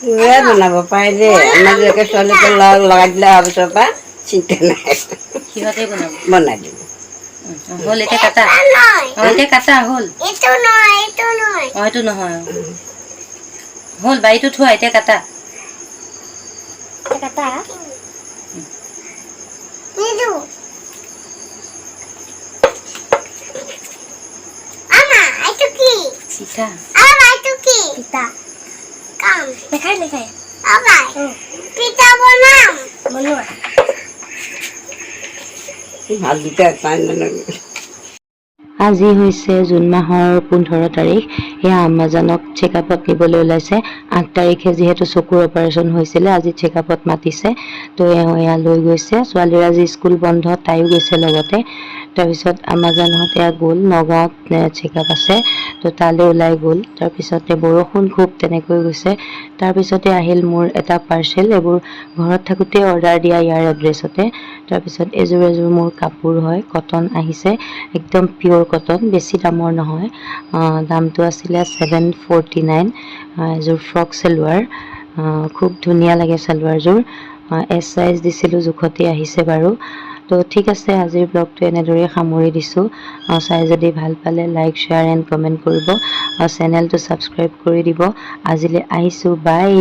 কিবা বনাব পাৰে দেই আমাৰ যেনেকৈ ছোৱালীকে লগাই দিলে অহাৰ পিছৰ পৰা চিন্তা নাই সিহঁতে বনাব বনাই দিম হ'ল এতিয়া কাটা এতিয়া কাটা হ'ল এইটো নহয় হ'ল বাৰীটো থোৱা এতিয়া কাটা পিঠা ভাত দুটা পাই আজি হৈছে জুন মাহৰ 15 তাৰিখ এয়া আম্মাজানক চেকআপত নিবলৈ ওলাইছে 8 তাৰিখে যিহেতু চকুৰ অপাৰেশ্যন হৈছিলে আজি চেকআপত মাতিছে তো এয়া লৈ গৈছে ছোৱালীৰ আজি স্কুল বন্ধ তাইও গৈছে লগতে তাৰপিছত আম্মাজানহঁত এয়া গ'ল নগাঁৱত চেকআপ আছে তো তালৈ ওলাই গ'ল তাৰপিছতে বৰষুণ খুব তেনেকৈ গৈছে তাৰপিছতে আহিল মোৰ এটা পাৰ্চেল এইবোৰ ঘৰত থাকোঁতে অৰ্ডাৰ দিয়া ইয়াৰ এড্ৰেছতে তাৰপিছত এযোৰ মোৰ কাপোৰ হয় কটন আহিছে একদম পিয়ৰ কটন বেছি দামৰ নহয় দামটো আছিলে 749 এযোৰ ফ্ৰক চেলোৱাৰ খুব ধুনীয়া লাগে চেলোৱাৰযোৰ এছ চাইজ দিছিলোঁ জোখতে আহিছে বাৰু তো ঠিক আছে আজিৰ ব্লগটো এনেদৰেই সামৰি দিছোঁ চাই যদি ভাল পালে লাইক শ্বেয়াৰ এণ্ড কমেণ্ট কৰিব চেনেলটো ছাবস্ক্ৰাইব কৰি দিব আজিলৈ আহিছোঁ বাই